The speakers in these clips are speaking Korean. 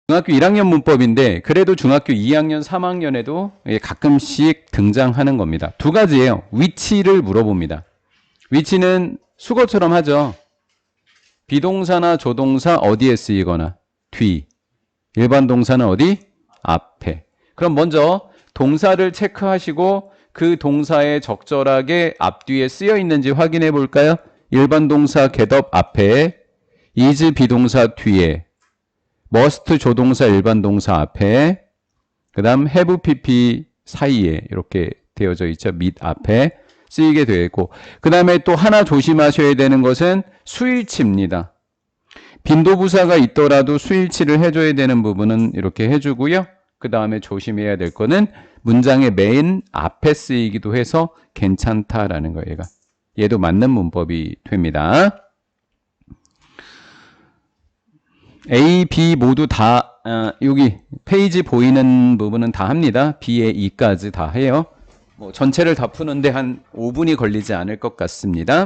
중학교 1학년 문법인데 그래도 중학교 2학년, 3학년에도 가끔씩 등장하는 겁니다. 두 가지예요. 위치를 물어봅니다. 위치는 수거처럼 하죠. 비동사나 조동사 어디에 쓰이거나 뒤. 일반 동사는 어디? 앞에. 그럼 먼저 동사를 체크하시고 그 동사에 적절하게 앞뒤에 쓰여 있는지 확인해 볼까요? 일반 동사 get up 앞에, is 비동사 뒤에, must 조동사 일반 동사 앞에, 그 다음 have pp 사이에 이렇게 되어져 있죠. 밑 앞에 쓰이게 되어 있고, 그 다음에 또 하나 조심하셔야 되는 것은 수일치입니다. 빈도부사가 있더라도 수일치를 해줘야 되는 부분은 이렇게 해주고요. 그 다음에 조심해야 될 거는 문장의 맨 앞에 쓰이기도 해서 괜찮다라는 거예요. 얘도 맞는 문법이 됩니다. A, B 모두 다 여기 페이지 보이는 부분은 다 합니다. B에 E까지 다 해요. 뭐 전체를 다 푸는데 한 5분이 걸리지 않을 것 같습니다.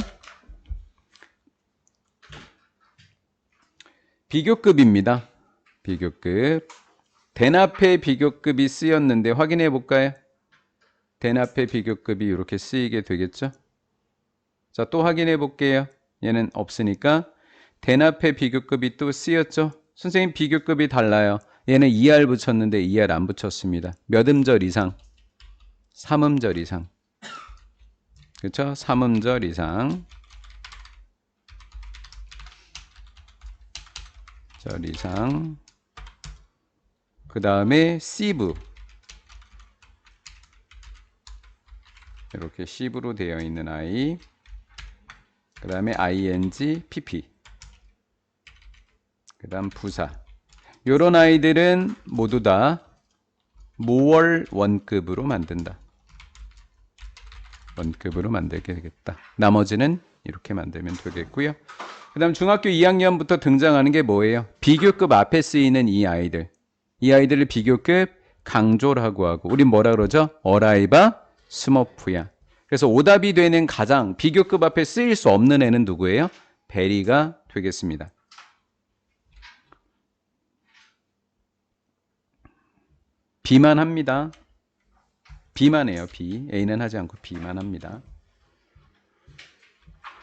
비교급입니다. 비교급. 대납의 비교급이 쓰였는데 확인해 볼까요? 대납의 비교급이 이렇게 쓰이게 되겠죠? 자, 또 확인해 볼게요. 얘는 없으니까. 대납의 비교급이 또 쓰였죠? 선생님 비교급이 달라요. 얘는 2R 붙였는데 2R 안 붙였습니다. 몇 음절 이상? 3음절 이상. 그렇죠? 3음절 이상. 절 이상. 그 다음에 시브. 이렇게 시브로 되어 있는 아이. 그 다음에 ing, pp. 그 다음 부사. 요런 아이들은 모두 다 모월 원급으로 만든다. 원급으로 만들게 되겠다. 나머지는 이렇게 만들면 되겠고요. 그 다음 중학교 2학년부터 등장하는 게 뭐예요? 비교급 앞에 쓰이는 이 아이들. 이 아이들을 비교급 강조라고 하고 우린 뭐라 그러죠? 어라이바 스머프야. 그래서 오답이 되는 가장 비교급 앞에 쓰일 수 없는 애는 누구예요? 베리가 되겠습니다. B만 합니다. B만 해요. B. A는 하지 않고 B만 합니다.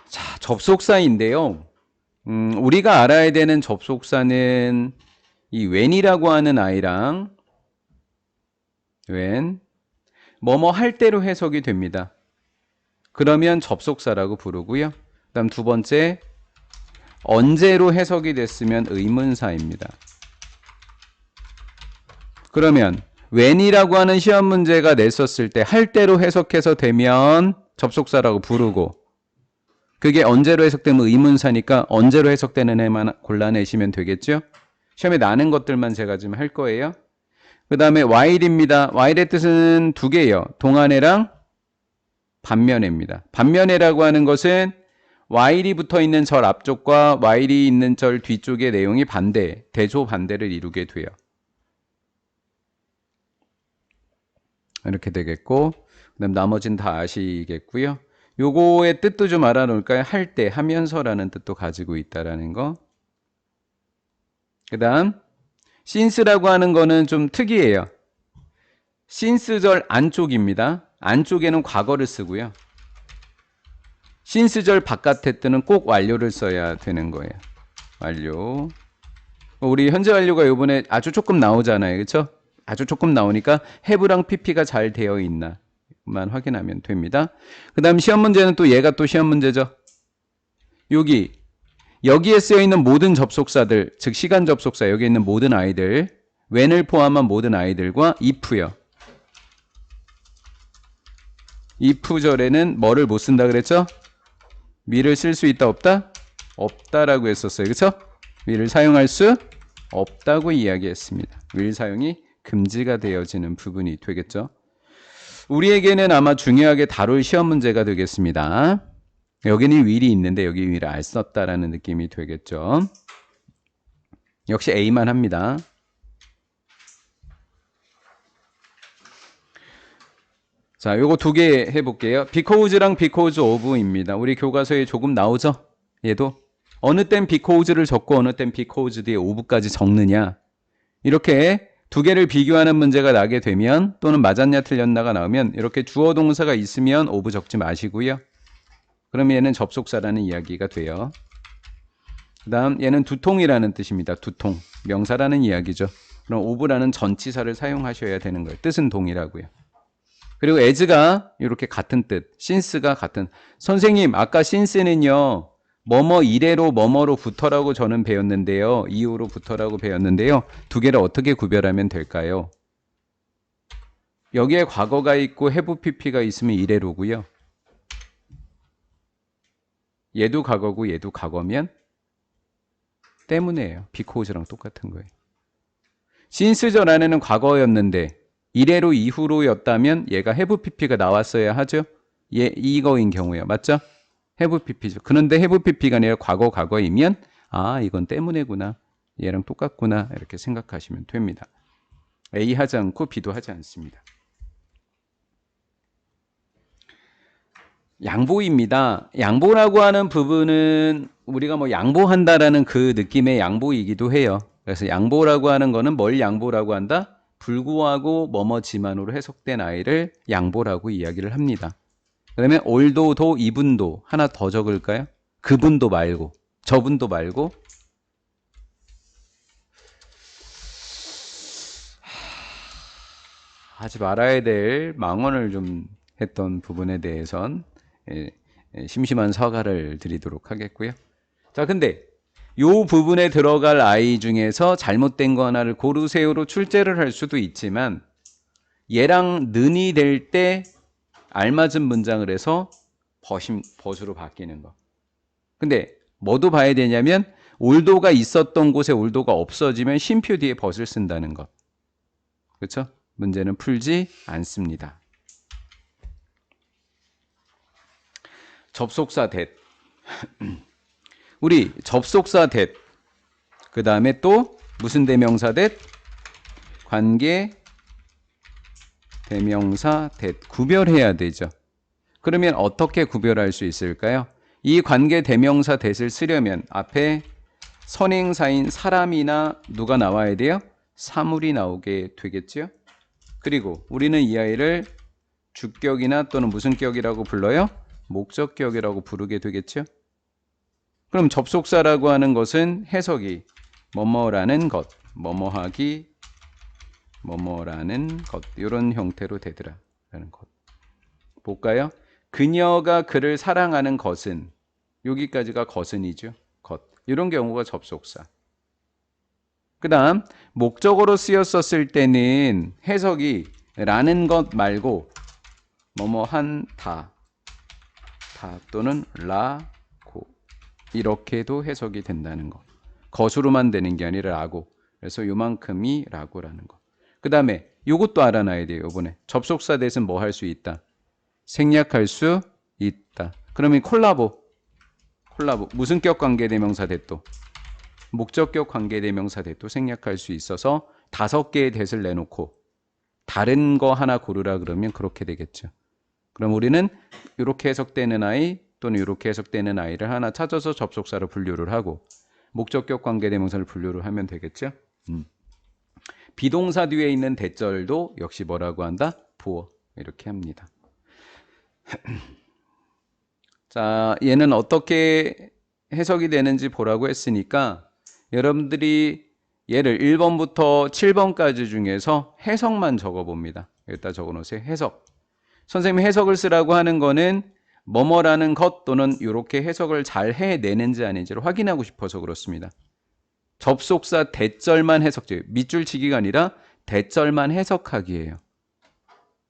자, 접속사인데요. 우리가 알아야 되는 접속사는 이 when이라고 하는 아이랑 when 뭐뭐 할 때로 해석이 됩니다. 그러면 접속사라고 부르고요. 그 다음 두 번째 언제로 해석이 됐으면 의문사입니다. 그러면 when이라고 하는 시험 문제가 냈었을 때 할 때로 해석해서 되면 접속사라고 부르고 그게 언제로 해석되면 의문사니까 언제로 해석되는 애만 골라내시면 되겠죠? 시험에 나는 것들만 제가 지금 할 거예요. 그 다음에 while입니다. while의 뜻은 두 개예요. 동안애랑 반면애입니다. 반면애라고 하는 것은 while이 붙어 있는 절 앞쪽과 while이 있는 절 뒤쪽의 내용이 반대, 대조 반대를 이루게 돼요. 이렇게 되겠고 그다음 나머지는 다 아시겠고요. 요거의 뜻도 좀 알아놓을까요? 할 때, 하면서라는 뜻도 가지고 있다라는 거. 그 다음 since라고 하는 거는 좀 특이해요. since절 안쪽입니다. 안쪽에는 과거를 쓰고요. since절 바깥의 뜻은 꼭 완료를 써야 되는 거예요. 완료. 우리 현재 완료가 요번에 아주 조금 나오잖아요. 그렇죠? 아주 조금 나오니까 have랑 pp가 잘 되어 있나 만 확인하면 됩니다. 그 다음 시험 문제는 또 얘가 또 시험 문제죠. 여기에 쓰여 있는 모든 접속사들, 즉 시간 접속사 여기에 있는 모든 아이들, when을 포함한 모든 아이들과 if요. if절에는 뭐를 못 쓴다 그랬죠? 미를 쓸 수 있다 없다? 없다라고 했었어요. 그렇죠? will을 사용할 수 없다고 이야기했습니다. will 사용이 금지가 되어지는 부분이 되겠죠. 우리에게는 아마 중요하게 다룰 시험 문제가 되겠습니다. 여기는 will이 있는데 여기 will을 안 썼다라는 느낌이 되겠죠. 역시 A만 합니다. 자, 요거 두 개 해볼게요. because랑 because of입니다. 우리 교과서에 조금 나오죠? 얘도 어느 땐 because를 적고 어느 땐 because 뒤에 of까지 적느냐. 이렇게 두 개를 비교하는 문제가 나게 되면 또는 맞았냐 틀렸나가 나오면 이렇게 주어 동사가 있으면 오브 적지 마시고요. 그럼 얘는 접속사라는 이야기가 돼요. 그 다음 얘는 두통이라는 뜻입니다. 두통. 명사라는 이야기죠. 그럼 오브라는 전치사를 사용하셔야 되는 거예요. 뜻은 동일하고요. 그리고 as가 이렇게 같은 뜻, since가 같은. 선생님 아까 since는요. 뭐뭐 이래로 뭐뭐로부터라고 저는 배웠는데요. 이후로부터라고 배웠는데요. 두 개를 어떻게 구별하면 될까요? 여기에 과거가 있고 have pp가 있으면 이래로고요. 얘도 과거고 얘도 과거면 때문에요. because랑 똑같은 거예요. since 전 안에는 과거였는데 이래로 이후로였다면 얘가 have pp가 나왔어야 하죠. 이거인 경우요. 맞죠? have pp죠. 그런데 have pp가 아니라 과거이면 아 이건 때문에구나. 얘랑 똑같구나. 이렇게 생각하시면 됩니다. A 하지 않고 B도 하지 않습니다. 양보입니다. 양보라고 하는 부분은 우리가 뭐 양보한다라는 그 느낌의 양보이기도 해요. 그래서 양보라고 하는 거는 뭘 양보라고 한다? 불구하고 뭐뭐지만으로 해석된 아이를 양보라고 이야기를 합니다. 그러면 올도도 이분도 하나 더 적을까요? 그분도 말고 저분도 말고 하지 말아야 될 망언을 좀 했던 부분에 대해선 심심한 사과를 드리도록 하겠고요. 자, 근데 요 부분에 들어갈 아이 중에서 잘못된 거 하나를 고르세요로 출제를 할 수도 있지만 얘랑 는이 될 때 알맞은 문장을 해서 벗으로 바뀌는 거. 근데 뭐도 봐야 되냐면 올도가 있었던 곳에 올도가 없어지면 쉼표 뒤에 벗을 쓴다는 것. 그렇죠? 문제는 풀지 않습니다. 접속사 that. 우리 접속사 that. 그 다음에 또 무슨 대명사 that? 관계 대명사 that. 구별해야 되죠. 그러면 어떻게 구별할 수 있을까요? 이 관계 대명사 that을 쓰려면 앞에 선행사인 사람이나 누가 나와야 돼요? 사물이 나오게 되겠죠. 그리고 우리는 이 아이를 주격이나 또는 무슨 격이라고 불러요? 목적격이라고 부르게 되겠죠. 그럼 접속사라고 하는 것은 해석이 뭐뭐라는 것, 뭐뭐하기, 뭐뭐라는 것 이런 형태로 되더라라는 것. 볼까요? 그녀가 그를 사랑하는 것은 여기까지가 것은이죠. 것. 이런 경우가 접속사. 그 다음 목적어로 쓰였었을 때는 해석이 라는 것 말고 뭐뭐한 다 또는 라고 이렇게도 해석이 된다는 거. 것으로만 되는 게 아니라 라고. 그래서 요만큼이 라고라는 거. 그 다음에 요것도 알아놔야 돼요. 요번에 접속사 대신 뭐 할 수 있다? 생략할 수 있다. 그러면 콜라보 무슨 격 관계대명사 대또 목적격 관계대명사 대또 생략할 수 있어서 5개의 대를 내놓고 다른 거 하나 고르라 그러면 그렇게 되겠죠. 그럼 우리는 이렇게 해석되는 아이 또는 이렇게 해석되는 아이를 하나 찾아서 접속사로 분류를 하고 목적격 관계대명사를 분류를 하면 되겠죠. 비동사 뒤에 있는 대절도 역시 뭐라고 한다? 보어. 이렇게 합니다. 자, 얘는 어떻게 해석이 되는지 보라고 했으니까 여러분들이 얘를 1번부터 7번까지 중에서 해석만 적어봅니다. 여기다 적어놓으세요. 해석. 선생님이 해석을 쓰라고 하는 거는 뭐뭐라는 것 또는 이렇게 해석을 잘 해내는지 아닌지를 확인하고 싶어서 그렇습니다. 접속사 대절만 해석해요. 밑줄 치기가 아니라 대절만 해석하기예요.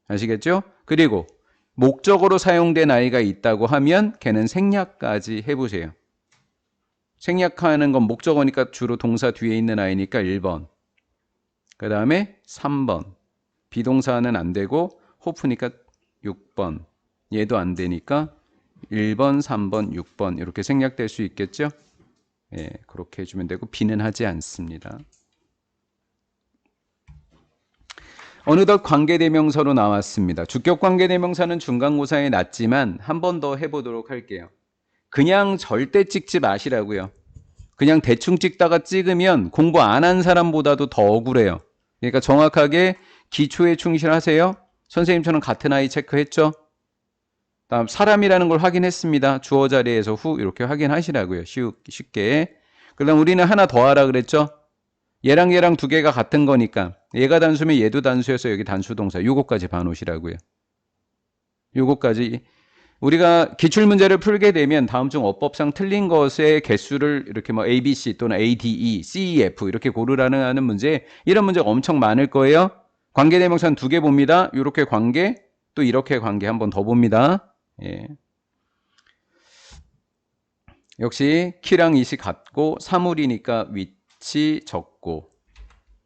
아시겠죠? 그리고 목적으로 사용된 아이가 있다고 하면 걔는 생략까지 해보세요. 생략하는 건 목적어니까 주로 동사 뒤에 있는 아이니까 1번. 그 다음에 3번. 비동사는 안 되고 호프니까 6번. 얘도 안 되니까 1번, 3번, 6번 이렇게 생략될 수 있겠죠? 예, 그렇게 해주면 되고 B는 하지 않습니다. 어느덧 관계대명사로 나왔습니다. 주격 관계대명사는 중간고사에 났지만 한 번 더 해보도록 할게요. 그냥 절대 찍지 마시라고요. 그냥 대충 찍다가 찍으면 공부 안 한 사람보다도 더 억울해요. 그러니까 정확하게 기초에 충실하세요. 선생님처럼 같은 아이 체크했죠? 다음 사람이라는 걸 확인했습니다. 주어 자리에서 후 이렇게 확인하시라고요. 쉽게. 그다음 우리는 하나 더 하라 그랬죠? 얘랑 얘랑 두 개가 같은 거니까 얘가 단수면 얘도 단수여서 여기 단수 동사 요거까지 봐놓으시라고요. 요거까지 우리가 기출문제를 풀게 되면 다음 중 어법상 틀린 것의 개수를 이렇게 뭐 A, B, C 또는 A, D, E, C, E, F 이렇게 고르라는 하는 문제 이런 문제가 엄청 많을 거예요. 관계대명사는 두 개 봅니다. 이렇게 관계 또 이렇게 관계 한 번 더 봅니다. 예. 역시 키랑 이시 같고 사물이니까 위치 적고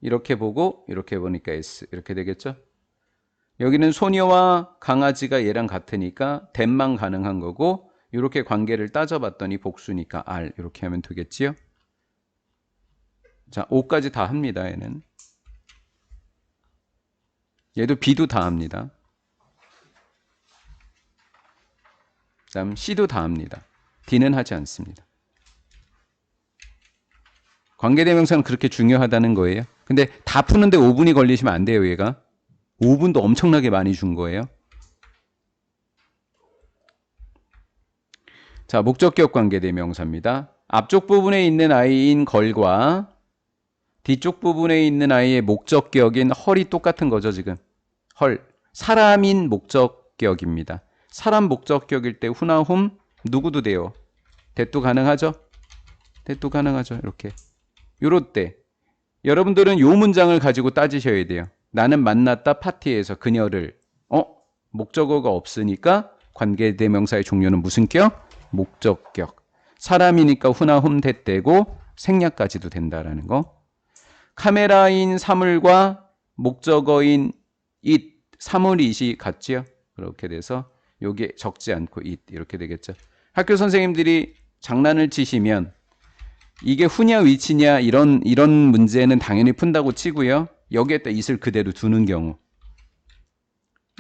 이렇게 보고 이렇게 보니까 S 이렇게 되겠죠. 여기는 소녀와 강아지가 얘랑 같으니까 that만 가능한 거고 이렇게 관계를 따져봤더니 복수니까 R 이렇게 하면 되겠지요. 자, O까지 다 합니다. 얘는. 얘도 B도 다 합니다. 다음 C도 다 합니다. D는 하지 않습니다. 관계대명사는 그렇게 중요하다는 거예요. 근데 다 푸는데 5분이 걸리시면 안 돼요. 얘가. 5분도 엄청나게 많이 준 거예요. 자, 목적격 관계대명사입니다. 앞쪽 부분에 있는 아이인 걸과 뒤쪽 부분에 있는 아이의 목적격인 헐이 똑같은 거죠, 지금. 헐. 사람인 목적격입니다. 사람 목적격일 때 후나 홈 누구도 돼요. 대도 가능하죠? 대도 가능하죠. 이렇게. 요럴 때 여러분들은 요 문장을 가지고 따지셔야 돼요. 나는 만났다 파티에서 그녀를 목적어가 없으니까 관계대명사의 종류는 무슨 격? 목적격. 사람이니까 후나 홈 대때고 생략까지도 된다라는 거. 카메라인 사물과 목적어인 it 사물이 it이 같지요? 그렇게 돼서 요게 적지 않고 it 이렇게 되겠죠. 학교 선생님들이 장난을 치시면 이게 후냐 위치냐 이런 문제는 당연히 푼다고 치고요. 여기에다 it을 그대로 두는 경우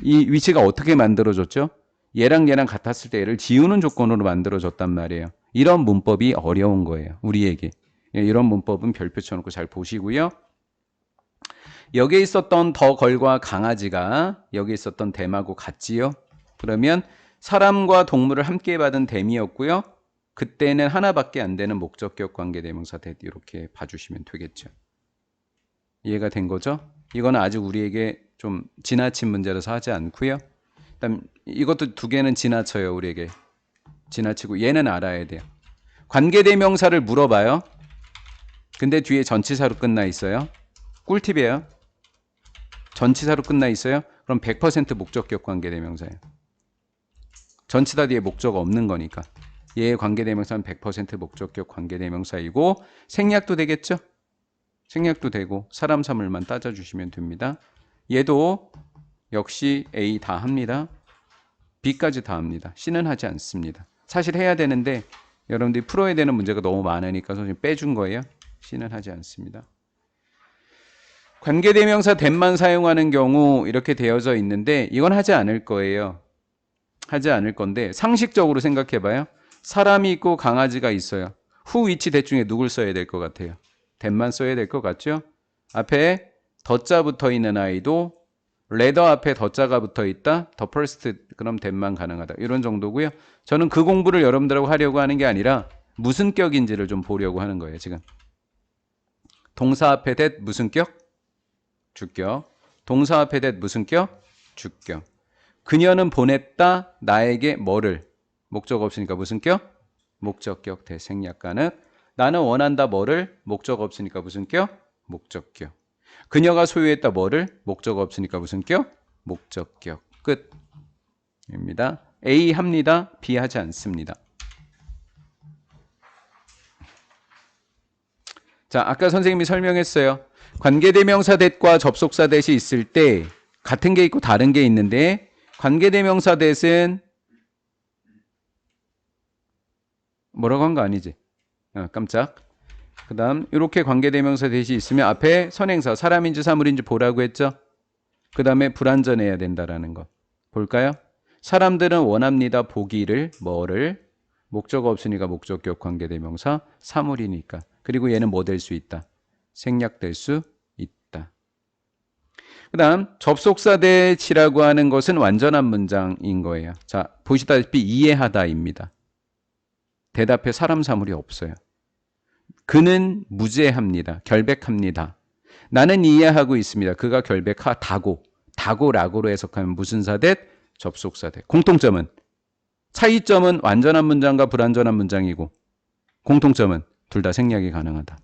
이 위치가 어떻게 만들어졌죠? 얘랑 얘랑 같았을 때 얘를 지우는 조건으로 만들어졌단 말이에요. 이런 문법이 어려운 거예요. 우리에게. 이런 문법은 별표 쳐놓고 잘 보시고요. 여기에 있었던 더 걸과 강아지가 여기에 있었던 댐하고 같지요? 그러면 사람과 동물을 함께 받은 댐이었고요. 그때는 하나밖에 안 되는 목적격 관계대명사 that 이렇게 봐주시면 되겠죠. 이해가 된 거죠? 이거는 아직 우리에게 좀 지나친 문제라서 하지 않고요. 그다음 이것도 두 개는 지나쳐요. 우리에게. 지나치고 얘는 알아야 돼요. 관계대명사를 물어봐요. 근데 뒤에 전치사로 끝나 있어요. 꿀팁이에요. 전치사로 끝나 있어요. 그럼 100% 목적격 관계대명사예요. 전치사 뒤에 목적 없는 거니까. 얘의 관계대명사는 100% 목적격 관계대명사이고 생략도 되겠죠? 생략도 되고 사람 사물만 따져주시면 됩니다. 얘도 역시 A 다 합니다. B까지 다 합니다. C는 하지 않습니다. 사실 해야 되는데 여러분들이 풀어야 되는 문제가 너무 많으니까 선생님 빼준 거예요. C는 하지 않습니다. 관계대명사 that만 사용하는 경우 이렇게 되어져 있는데 이건 하지 않을 거예요. 하지 않을 건데 상식적으로 생각해봐요. 사람이 있고 강아지가 있어요. 후 위치 대충에 누굴 써야 될 것 같아요? that만 써야 될 것 같죠? 앞에 덧자 붙어 있는 아이도 레더 앞에 덧자가 붙어 있다. 더 퍼스트 그럼 that만 가능하다. 이런 정도고요. 저는 그 공부를 여러분들하고 하려고 하는 게 아니라 무슨 격인지를 좀 보려고 하는 거예요. 지금 동사 앞에 that 무슨 격? 주격. 동사 앞에 that 무슨 격? 주격. 그녀는 보냈다 나에게 뭐를? 목적 없으니까 무슨 격? 목적격 대생략 가능. 나는 원한다 뭐를? 목적 없으니까 무슨 격? 목적격. 그녀가 소유했다 뭐를? 목적 없으니까 무슨 격? 목적격. 끝입니다. A 합니다. B 하지 않습니다. 자, 아까 선생님이 설명했어요. 관계대명사 that과 접속사 that이 있을 때 같은 게 있고 다른 게 있는데 관계대명사 that은 뭐라고 한 거 아니지? 깜짝. 그 다음 이렇게 관계대명사 that이 있으면 앞에 선행사 사람인지 사물인지 보라고 했죠? 그 다음에 불완전해야 된다라는 거 볼까요? 사람들은 원합니다 보기를 뭐를? 목적 없으니까 목적격 관계대명사, 사물이니까. 그리고 얘는 뭐 될 수 있다? 생략될 수 있다. 그 다음 접속사 대치라고 하는 것은 완전한 문장인 거예요. 자, 보시다시피 이해하다입니다. 대답에 사람 사물이 없어요. 그는 무죄합니다. 결백합니다. 나는 이해하고 있습니다. 그가 결백하다고. 다고라고로 해석하면 무슨 사대? 접속사 대. 공통점은? 차이점은 완전한 문장과 불완전한 문장이고 공통점은 둘 다 생략이 가능하다.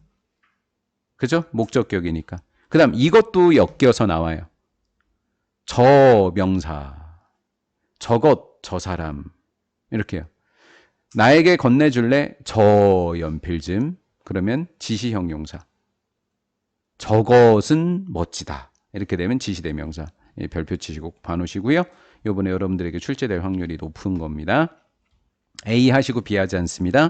그죠? 목적격이니까. 그 다음 이것도 엮여서 나와요. 저 명사, 저것, 저 사람 이렇게요. 나에게 건네줄래? 저 연필 좀. 그러면 지시형용사. 저것은 멋지다. 이렇게 되면 지시대명사. 별표 치시고 봐놓으시고요. 이번에 여러분들에게 출제될 확률이 높은 겁니다. A 하시고 B 하지 않습니다.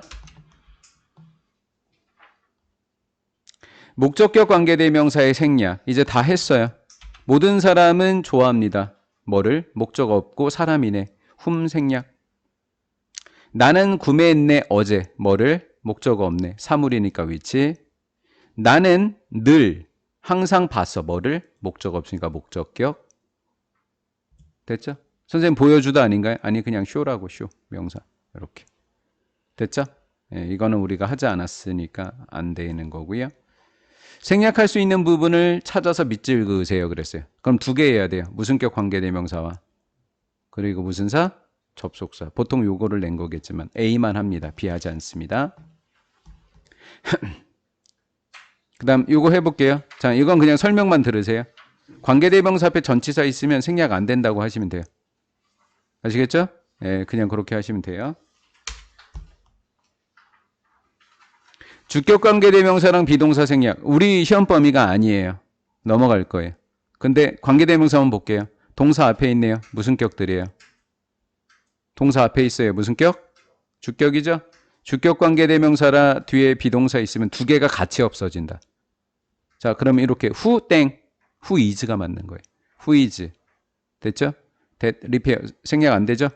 목적격 관계대명사의 생략. 이제 다 했어요. 모든 사람은 좋아합니다. 뭐를? 목적 없고 사람이네. 생략. 나는 구매했네 어제. 뭐를? 목적 없네. 사물이니까 위치. 나는 늘 항상 봤어. 뭐를? 목적 없으니까 목적격. 됐죠? 선생님 보여주다 아닌가요? 아니 그냥 쇼라고 쇼. 명사. 이렇게. 됐죠? 예, 이거는 우리가 하지 않았으니까 안 되는 거고요. 생략할 수 있는 부분을 찾아서 밑줄 그으세요 그랬어요. 그럼 두 개 해야 돼요. 무슨격 관계대명사와 그리고 무슨 사? 접속사. 보통 요거를 낸 거겠지만 A만 합니다. B 하지 않습니다. 그 다음 요거 해볼게요. 자, 이건 그냥 설명만 들으세요. 관계대명사 앞에 전치사 있으면 생략 안 된다고 하시면 돼요. 아시겠죠? 예, 그냥 그렇게 하시면 돼요. 주격 관계대명사랑 비동사 생략. 우리 시험 범위가 아니에요. 넘어갈 거예요. 근데 관계대명사 한번 볼게요. 동사 앞에 있네요. 무슨 격들이에요? 동사 앞에 있어요. 무슨 격? 주격이죠? 주격 관계대명사라 뒤에 비동사 있으면 두 개가 같이 없어진다. 자, 그러면 이렇게 who is가 맞는 거예요. who is. 됐죠? 리페어 생략 안 되죠?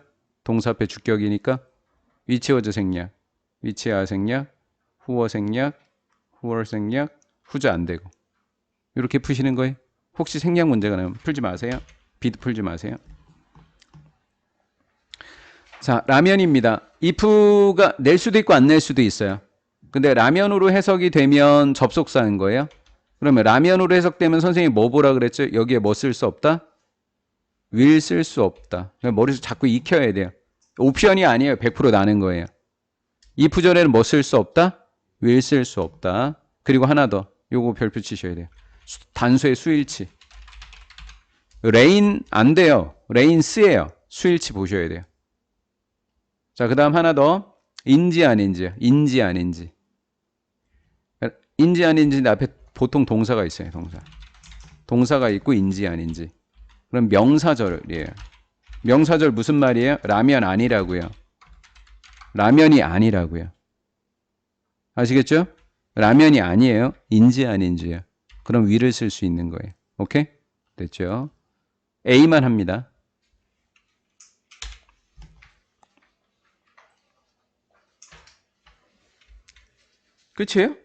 동사 앞에 주격이니까 which was 생략, which are 생략, who was 생략, who were 생략, who's 안 되고 이렇게 푸시는 거예요. 혹시 생략 문제가 나면 풀지 마세요. B도 풀지 마세요. 자, 라면입니다. if가 낼 수도 있고 안 낼 수도 있어요. 근데 라면으로 해석이 되면 접속사인 거예요. 그러면 라면으로 해석되면 선생님이 뭐 보라 그랬죠? 여기에 뭐 쓸 수 없다? will 쓸 수 없다. 머릿속 자꾸 익혀야 돼요. 옵션이 아니에요. 100% 나는 거예요. if 전에는 뭐 쓸 수 없다? will 쓸 수 없다. 그리고 하나 더. 요거 별표 치셔야 돼요. 단수의 수일치. rain 안 돼요. rains예요. 수일치 보셔야 돼요. 자, 그 다음 하나 더. 인지 아닌지. 인지 아닌지. 인지 아닌지 앞에 보통 동사가 있어요. 동사. 동사가 있고 인지 아닌지. 그럼 명사절이에요. 명사절 무슨 말이에요? 라면 아니라고요. 라면이 아니라고요. 아시겠죠? 라면이 아니에요. 인지 아닌지요. 그럼 위를 쓸 수 있는 거예요. 오케이? 됐죠? A만 합니다. 끝이에요?